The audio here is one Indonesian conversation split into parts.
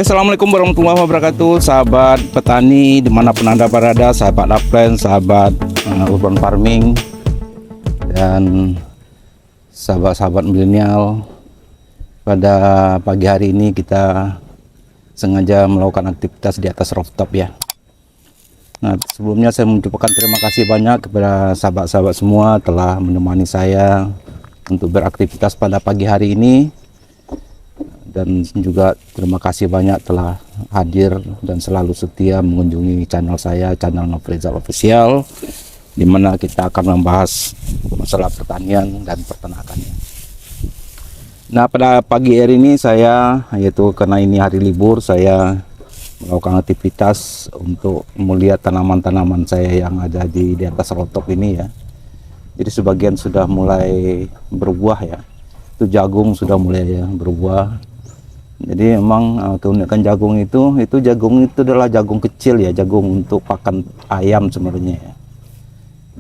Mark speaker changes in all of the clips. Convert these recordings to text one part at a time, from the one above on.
Speaker 1: Assalamualaikum warahmatullahi wabarakatuh, sahabat petani dimanapun Anda berada, sahabat upland, sahabat urban farming, dan sahabat-sahabat milenial. Pada pagi hari ini kita sengaja melakukan aktivitas di atas rooftop ya. Nah, sebelumnya saya mengucapkan terima kasih banyak kepada sahabat-sahabat semua telah menemani saya untuk beraktivitas pada pagi hari ini. Dan juga terima kasih banyak telah hadir dan selalu setia mengunjungi channel saya, channel Nofrizal Official, di mana kita akan membahas masalah pertanian dan peternakannya. Nah, pada pagi hari ini saya, yaitu karena ini hari libur, saya melakukan aktivitas untuk melihat tanaman-tanaman saya yang ada di atas rooftop ini ya. Jadi sebagian sudah mulai berbuah ya. Itu jagung sudah mulai ya berbuah. Jadi memang keunikan jagung itu adalah jagung kecil ya, jagung untuk pakan ayam sebenarnya ya.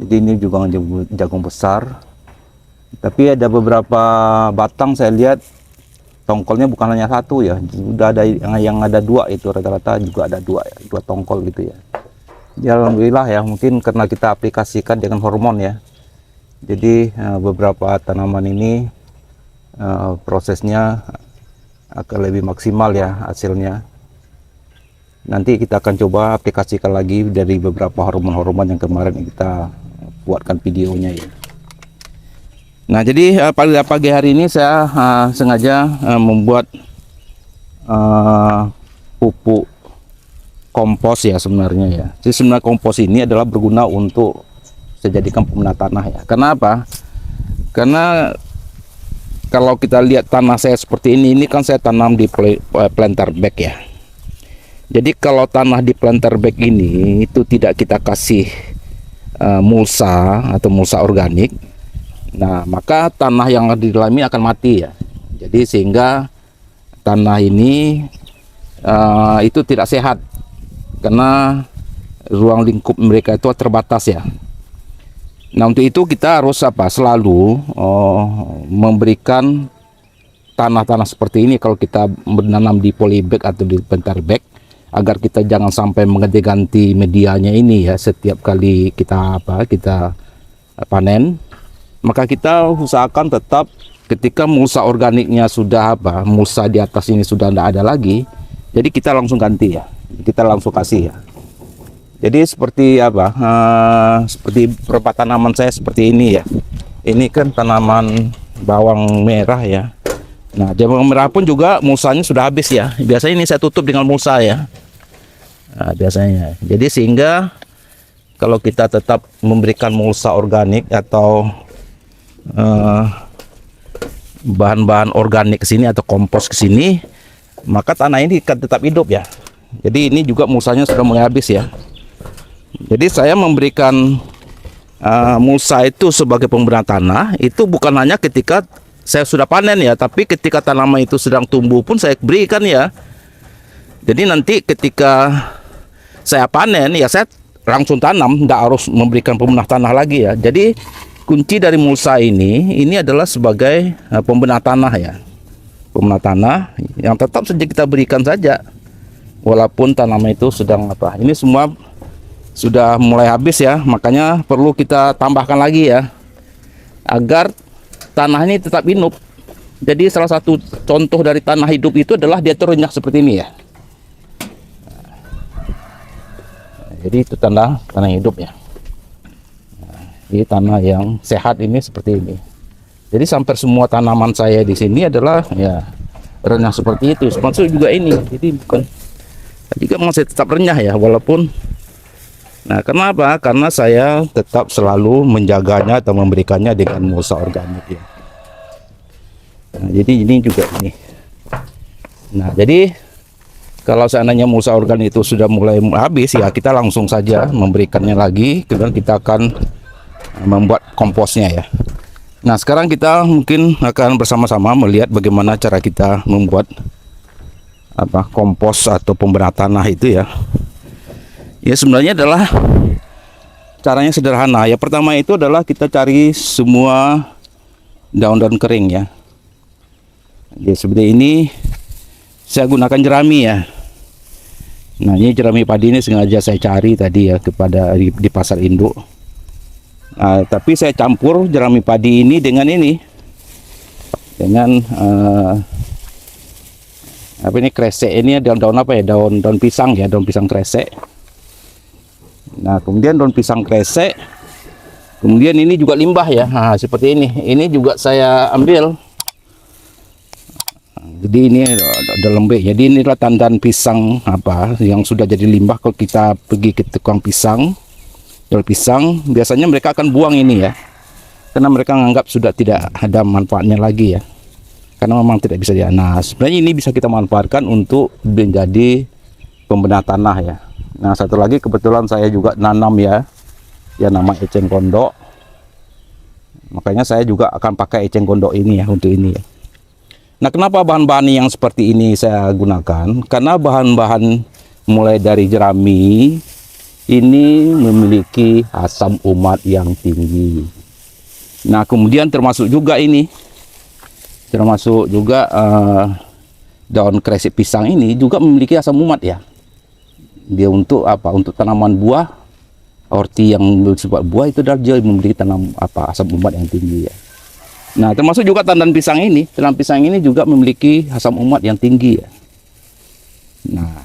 Speaker 1: Jadi ini juga jagung besar. Tapi ada beberapa batang saya lihat tongkolnya bukan hanya satu ya, sudah ada yang ada dua, itu rata-rata juga ada dua tongkol gitu ya. Ya alhamdulillah ya, mungkin karena kita aplikasikan dengan hormon ya. Jadi beberapa tanaman ini prosesnya akan lebih maksimal ya hasilnya. Nanti kita akan coba aplikasikan lagi dari beberapa hormon-hormon yang kemarin kita buatkan videonya ya. Nah, jadi pada pagi hari ini saya sengaja membuat pupuk kompos ya sebenarnya ya. Jadi sebenarnya kompos ini adalah berguna untuk saya jadikan pemenuh tanah ya. Kenapa? Karena kalau kita lihat tanah saya seperti ini kan saya tanam di planter bag ya. Jadi kalau tanah di planter bag ini itu tidak kita kasih mulsa atau mulsa organik, nah maka tanah yang di dalam ini akan mati ya. Jadi sehingga tanah ini itu tidak sehat karena ruang lingkup mereka itu terbatas ya. Nah, untuk itu kita harus selalu memberikan tanah-tanah seperti ini kalau kita menanam di polybag atau di planter bag, agar kita jangan sampai mengganti-ganti medianya ini ya setiap kali kita panen. Maka kita usahakan tetap ketika mulsa organiknya sudah mulsa di atas ini sudah tidak ada lagi, jadi kita langsung ganti ya, kita langsung kasih ya. Jadi seperti seperti beberapa tanaman saya seperti ini ya. Ini kan tanaman bawang merah ya. Nah, bawang merah pun juga mulsanya sudah habis ya. Biasanya ini saya tutup dengan mulsa ya. Nah, biasanya. Jadi sehingga kalau kita tetap memberikan mulsa organik atau bahan-bahan organik ke sini atau kompos ke sini, maka tanah ini akan tetap hidup ya. Jadi ini juga mulsanya sudah mulai habis ya. Jadi saya memberikan mulsa itu sebagai pemberian tanah itu bukan hanya ketika saya sudah panen ya, tapi ketika tanaman itu sedang tumbuh pun saya berikan ya. Jadi nanti ketika saya panen ya saya langsung tanam, tidak harus memberikan pembenah tanah lagi ya. Jadi kunci dari mulsa ini adalah sebagai pembenah tanah ya, pembenah tanah yang tetap saja kita berikan saja walaupun tanaman itu sedang ini semua sudah mulai habis ya, makanya perlu kita tambahkan lagi ya agar tanah ini tetap hidup. Jadi salah satu contoh dari tanah hidup itu adalah dia terenyah seperti ini ya. Jadi itu tanah hidup ya. Ini tanah yang sehat ini seperti ini. Jadi sampai semua tanaman saya di sini adalah ya renyah seperti itu. Maksud juga ini. Jadi bukan juga masih tetap renyah ya walaupun. Nah, kenapa? Karena saya tetap selalu menjaganya atau memberikannya dengan mulsa organik ya. Nah, jadi ini juga ini. Nah, jadi kalau seandainya mulsa organik itu sudah mulai habis ya, kita langsung saja memberikannya lagi, kemudian kita akan membuat komposnya ya. Nah, sekarang kita mungkin akan bersama-sama melihat bagaimana cara kita membuat kompos atau pembenah tanah itu ya. Ya sebenarnya adalah caranya sederhana. Ya pertama itu adalah kita cari semua daun-daun kering ya. Ya seperti ini saya gunakan jerami ya. Nah, ini jerami padi ini sengaja saya cari tadi ya kepada di pasar induk. Nah, tapi saya campur jerami padi ini dengan apa ini, kresek ini, daun apa ya, daun pisang ya, daun pisang kresek. Nah, kemudian daun pisang kresek, kemudian ini juga limbah ya. Nah, seperti ini juga saya ambil. Jadi ini ada lembek. Jadi inilah tandan pisang apa yang sudah jadi limbah. Kalau kita pergi ke tukang pisang, jual pisang, biasanya mereka akan buang ini ya, karena mereka menganggap sudah tidak ada manfaatnya lagi ya, karena memang tidak bisa dia. Nah, sebenarnya ini bisa kita manfaatkan untuk menjadi pembedah tanah ya. Nah, satu lagi kebetulan saya juga nanam ya nama eceng gondok. Makanya saya juga akan pakai eceng gondok ini ya untuk ini ya. Nah, kenapa bahan-bahan yang seperti ini saya gunakan? Karena bahan-bahan mulai dari jerami ini memiliki asam umat yang tinggi. Nah, kemudian termasuk juga daun kresek pisang ini juga memiliki asam umat ya. Dia untuk apa? Untuk tanaman buah, orti yang bersifat buah itu dia memiliki asam umat yang tinggi ya. Nah, termasuk juga tandan pisang ini. Tandan pisang ini juga memiliki asam umat yang tinggi ya. Nah,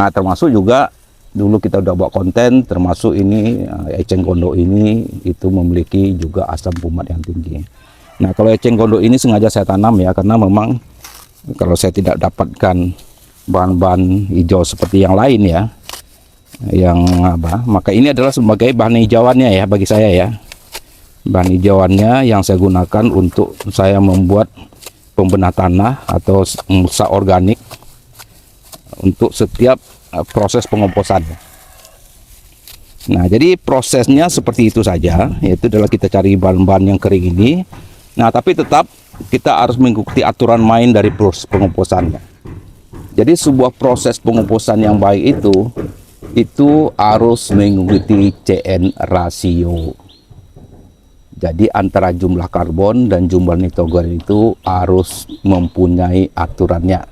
Speaker 1: termasuk juga dulu kita udah buat konten, termasuk ini eceng gondok ini itu memiliki juga asam umat yang tinggi. Nah, kalau eceng gondok ini sengaja saya tanam ya, karena memang kalau saya tidak dapatkan bahan-bahan hijau seperti yang lain ya, maka ini adalah sebagai bahan hijauannya ya bagi saya ya. Bahan hijauannya yang saya gunakan untuk saya membuat pembedah tanah atau mulsa organik untuk setiap proses pengomposan. Nah, jadi prosesnya seperti itu saja, yaitu adalah kita cari bahan-bahan yang kering ini. Nah, tapi tetap kita harus mengikuti aturan main dari proses pengomposannya. Jadi sebuah proses pengomposan yang baik itu harus mengikuti CN rasio. Jadi antara jumlah karbon dan jumlah nitrogen itu harus mempunyai aturannya.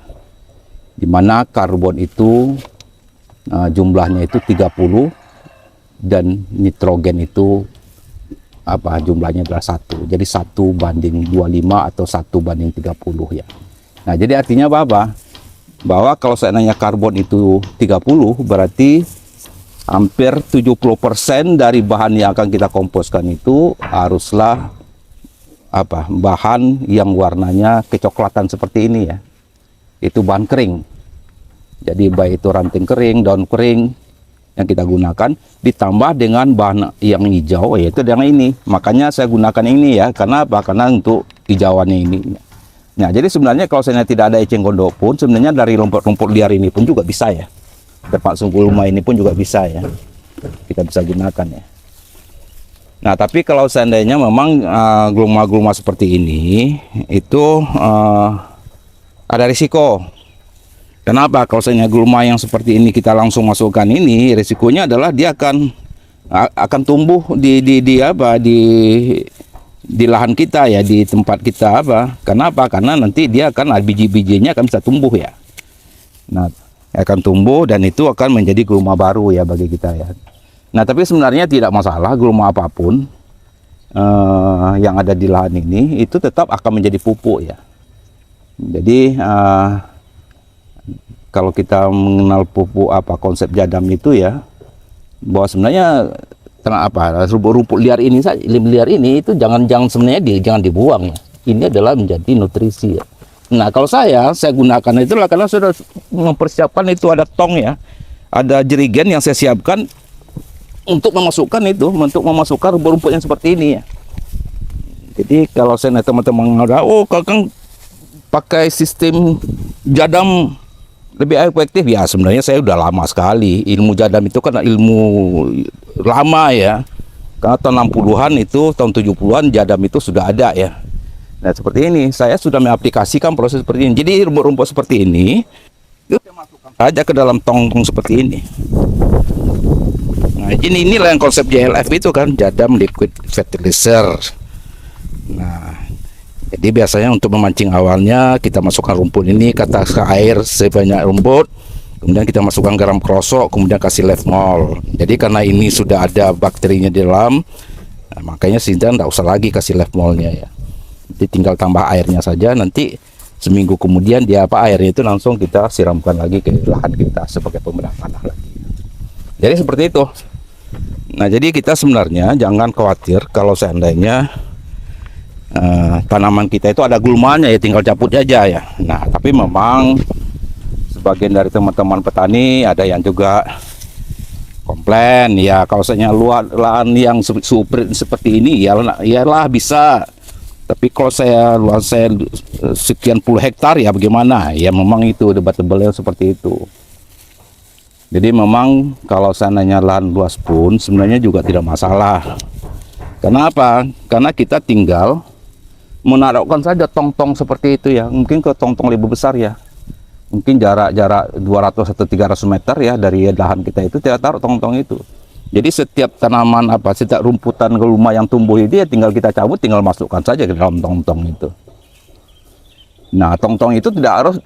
Speaker 1: Di mana karbon itu jumlahnya itu 30 dan nitrogen itu jumlahnya adalah 1. Jadi 1:25 atau 1:30 ya. Nah, jadi artinya apa? Bahwa kalau seandainya karbon itu 30, berarti hampir 70% dari bahan yang akan kita komposkan itu haruslah bahan yang warnanya kecoklatan seperti ini ya. Itu bahan kering. Jadi baik itu ranting kering, daun kering yang kita gunakan ditambah dengan bahan yang hijau, yaitu yang ini. Makanya saya gunakan ini ya, karena karena untuk hijauannya ini. Nah, jadi sebenarnya kalau seandainya tidak ada eceng gondok pun, sebenarnya dari rumput-rumput liar ini pun juga bisa ya. Tempat sungkulma ini pun juga bisa ya, kita bisa gunakan ya. Nah, tapi kalau seandainya memang gluma-gluma seperti ini itu ada risiko. Kenapa? Kalau seandainya gluma yang seperti ini kita langsung masukkan ini, risikonya adalah dia akan tumbuh di lahan kita ya, di tempat kita Kenapa? Karena nanti dia akan biji-bijinya akan bisa tumbuh ya. Nah, akan tumbuh dan itu akan menjadi gluma baru ya bagi kita ya. Nah, tapi sebenarnya tidak masalah gluma apapun yang ada di lahan ini itu tetap akan menjadi pupuk ya. Jadi kalau kita mengenal pupuk konsep jadam itu ya, bahwa sebenarnya rumput liar ini itu jangan sebenarnya jangan dibuang ya. Ini adalah menjadi nutrisi ya. Nah, kalau saya gunakan itulah karena sudah mempersiapkan itu, ada tong ya, ada jerigen yang saya siapkan untuk memasukkan rumput-rumput yang seperti ini ya. Jadi kalau saya teman-teman ada, Kakang pakai sistem jadam lebih efektif ya, sebenarnya saya udah lama sekali. Ilmu jadam itu kan ilmu lama ya, karena tahun 60-an itu, tahun 70-an jadam itu sudah ada ya. Nah, seperti ini saya sudah mengaplikasikan proses seperti ini. Jadi rumput-rumput seperti ini itu saya masukkan saja ke dalam tong-tong seperti ini. Nah, inilah yang konsep JLF itu kan, jadam liquid fertilizer. Nah, Jadi biasanya untuk memancing awalnya kita masukkan rumput ini ke air sebanyak rumput, kemudian kita masukkan garam krosok, kemudian kasih live mol. Jadi karena ini sudah ada bakterinya di dalam, nah, makanya Sinta tidak usah lagi kasih live molnya ya. Jadi tinggal tambah airnya saja, nanti seminggu kemudian dia airnya itu langsung kita siramkan lagi ke lahan kita sebagai pembedah tanah lagi. Jadi seperti itu. Nah jadi kita sebenarnya jangan khawatir kalau seandainya tanaman kita itu ada gulmanya ya, tinggal cabut aja ya. Nah tapi memang sebagian dari teman-teman petani ada yang juga komplain ya, kalau misalnya lahan yang subur seperti ini ya iyalah bisa, tapi kalau luas saya sekian puluh hektar ya bagaimana ya, memang itu debatable seperti itu. Jadi memang kalau seandainya lahan luas pun sebenarnya juga tidak masalah. Kenapa? Karena kita tinggal menaruhkan saja tong-tong seperti itu ya, mungkin ke tong-tong lebih besar ya, mungkin jarak 200 atau 300 meter ya dari lahan kita itu, kita taruh tong-tong itu. Jadi setiap tanaman setiap rumputan gulma yang tumbuh itu ya tinggal kita cabut, tinggal masukkan saja ke dalam tong-tong itu. Nah tong-tong itu tidak harus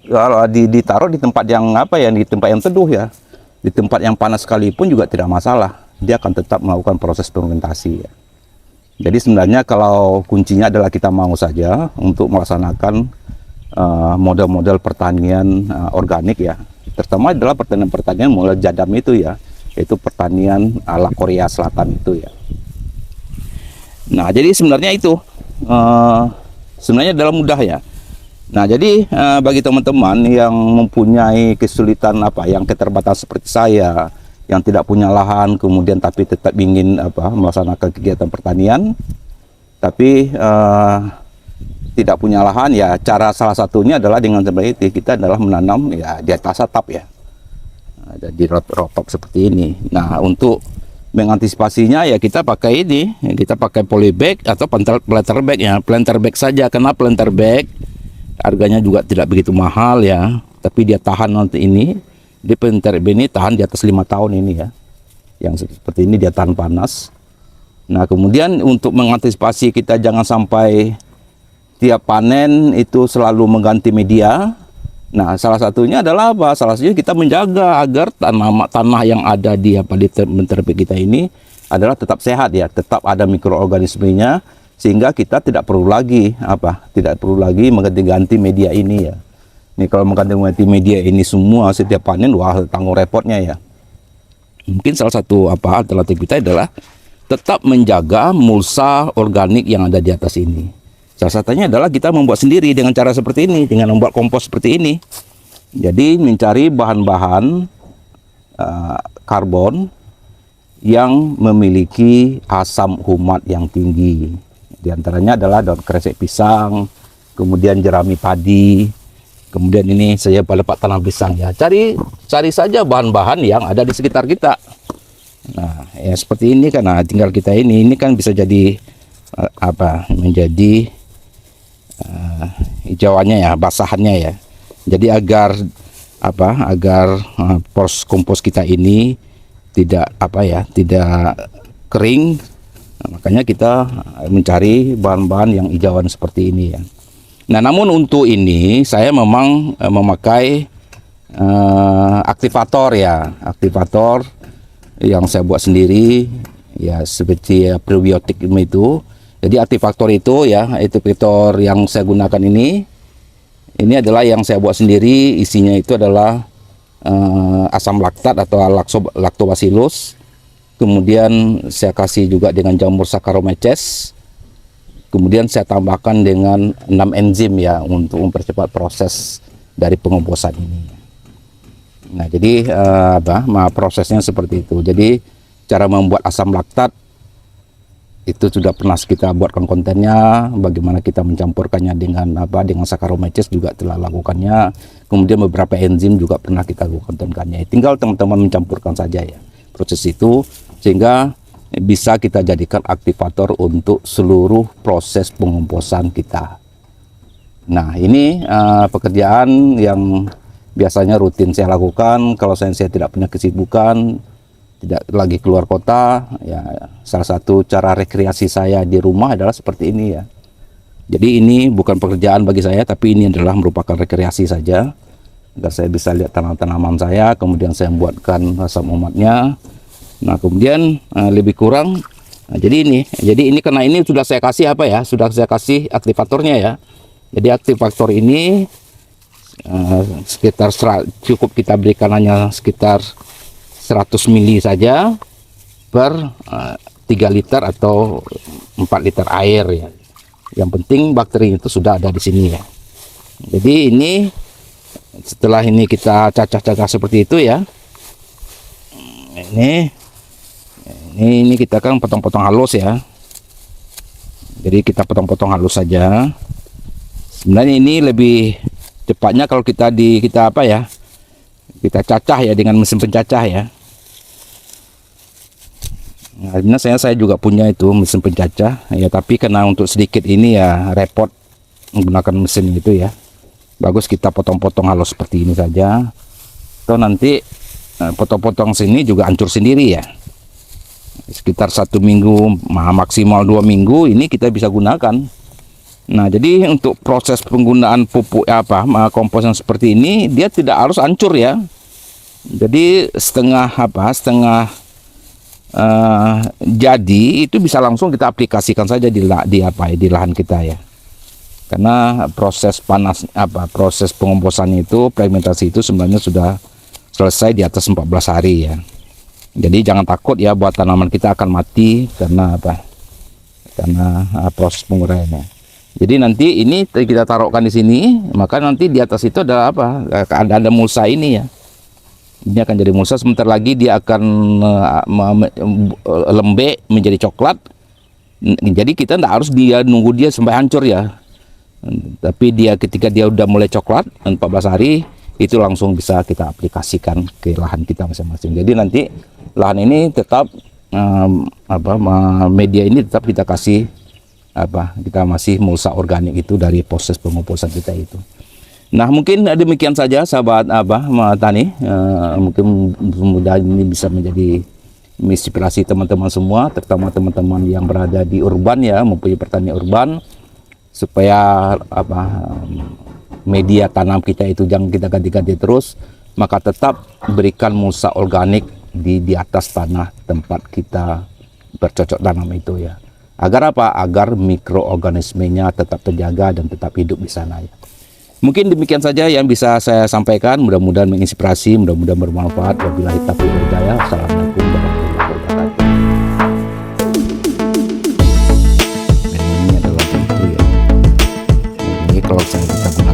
Speaker 1: ditaruh di tempat yang di tempat yang teduh ya, di tempat yang panas sekalipun juga tidak masalah, dia akan tetap melakukan proses fermentasi ya. Jadi sebenarnya kalau kuncinya adalah kita mau saja untuk melaksanakan model-model pertanian organik ya, terutama adalah pertanian mulai jadam itu ya, yaitu pertanian ala Korea Selatan itu ya. Nah jadi sebenarnya itu sebenarnya dalam mudah ya. Nah jadi bagi teman-teman yang mempunyai kesulitan yang keterbatasan seperti saya, yang tidak punya lahan kemudian tapi tetap ingin melaksanakan kegiatan pertanian tapi tidak punya lahan ya, cara salah satunya adalah dengan seperti itu, kita adalah menanam ya di atas atap ya, ada di rooftop seperti ini. Nah untuk mengantisipasinya ya kita pakai ini, kita pakai polybag atau planter bag ya, planter bag saja, karena planter bag harganya juga tidak begitu mahal ya, tapi dia tahan nanti ini. Di planter ini tahan di atas 5 tahun ini ya, yang seperti ini dia tahan panas. Nah kemudian untuk mengantisipasi kita jangan sampai tiap panen itu selalu mengganti media. Nah salah satunya adalah salah satunya kita menjaga agar tanah yang ada di planter kita ini adalah tetap sehat ya, tetap ada mikroorganismenya, sehingga kita tidak perlu lagi mengganti-ganti media ini ya. Ini kalau mengganti media ini semua setiap panen, wah tanggung repotnya ya. Mungkin salah satu alternatif kita adalah tetap menjaga mulsa organik yang ada di atas ini. Salah satunya adalah kita membuat sendiri dengan cara seperti ini, dengan membuat kompos seperti ini. Jadi mencari bahan-bahan karbon yang memiliki asam humat yang tinggi. Di antaranya adalah daun kresek pisang, kemudian jerami padi. Kemudian ini saya lepak tanam pisang ya. Cari saja bahan-bahan yang ada di sekitar kita. Nah, ya seperti ini kan. Nah, tinggal kita ini kan bisa jadi menjadi hijauannya ya, basahannya ya. Jadi agar kompos kita ini tidak tidak kering. Nah, makanya kita mencari bahan-bahan yang hijauan seperti ini ya. Nah, namun untuk ini saya memang memakai aktivator ya, aktivator yang saya buat sendiri ya, seperti prebiotik itu. Jadi aktivator itu ya, aktivator yang saya gunakan ini adalah yang saya buat sendiri, isinya itu adalah asam laktat atau lactobacillus. Kemudian saya kasih juga dengan jamur Saccharomyces. Kemudian saya tambahkan dengan 6 enzim ya untuk mempercepat proses dari pengomposan ini. Nah jadi prosesnya seperti itu. Jadi cara membuat asam laktat itu sudah pernah kita buatkan kontennya. Bagaimana kita mencampurkannya dengan Saccharomyces juga telah lakukannya. Kemudian beberapa enzim juga pernah kita kontenkannya. Tinggal teman-teman mencampurkan saja ya proses itu, sehingga bisa kita jadikan aktivator untuk seluruh proses pengomposan kita. Nah ini pekerjaan yang biasanya rutin saya lakukan kalau saya tidak punya kesibukan, tidak lagi keluar kota ya. Salah satu cara rekreasi saya di rumah adalah seperti ini ya. Jadi ini bukan pekerjaan bagi saya, tapi ini adalah merupakan rekreasi saja, agar saya bisa lihat tanaman-tanaman saya, kemudian saya buatkan asam umatnya. Nah kemudian lebih kurang, jadi ini karena ini sudah saya kasih apa ya, sudah saya kasih aktivatornya ya. Jadi aktivator ini sekitar cukup kita berikan hanya sekitar 100 mili saja per 3 liter atau 4 liter air ya. Yang penting bakteri itu sudah ada di sini ya. Jadi ini setelah ini kita cacah-cacah seperti itu ya. Ini kita kan potong-potong halus ya. Jadi kita potong-potong halus saja. Sebenarnya ini lebih cepatnya kalau kita apa ya? Kita cacah ya dengan mesin pencacah ya. Nah, saya juga punya itu mesin pencacah ya, tapi karena untuk sedikit ini ya repot menggunakan mesin itu ya. Bagus kita potong-potong halus seperti ini saja. Atau nanti potong-potong sini juga hancur sendiri ya. Sekitar 1 minggu maksimal 2 minggu ini kita bisa gunakan. Nah jadi untuk proses penggunaan pupuk kompos yang seperti ini dia tidak harus hancur ya. Jadi setengah jadi itu bisa langsung kita aplikasikan saja di lahan kita ya. Karena proses proses pengomposan itu, fermentasi itu sebenarnya sudah selesai di atas 14 hari ya. Jadi jangan takut ya buat tanaman kita akan mati karena proses penguraiannya. Jadi nanti ini kita taruhkan di sini, maka nanti di atas itu ada ada mulsa ini ya. Ini akan jadi mulsa, sebentar lagi dia akan lembek menjadi coklat. Jadi kita tidak harus nunggu dia sampai hancur ya. Tapi ketika dia udah mulai coklat 14 hari itu langsung bisa kita aplikasikan ke lahan kita masing-masing. Jadi nanti lahan ini tetap media ini tetap kita kasih kita masih mulsa organik itu dari proses pengomposan kita itu. Nah mungkin demikian saja sahabat tani, mungkin mudah ini bisa menjadi inspirasi teman-teman semua, terutama teman-teman yang berada di urban ya, mempunyai pertanian urban, supaya media tanam kita itu jangan kita ganti-ganti terus, maka tetap berikan mulsa organik di atas tanah tempat kita bercocok tanam itu ya. Agar agar mikroorganismenya tetap terjaga dan tetap hidup di sana ya. Mungkin demikian saja yang bisa saya sampaikan, mudah-mudahan menginspirasi, mudah-mudahan bermanfaat. Wabillahi taufiq wal hidayah. Assalamualaikum warahmatullahi wabarakatuh. Dan ini adalah itu ya. Ini kalau saya kita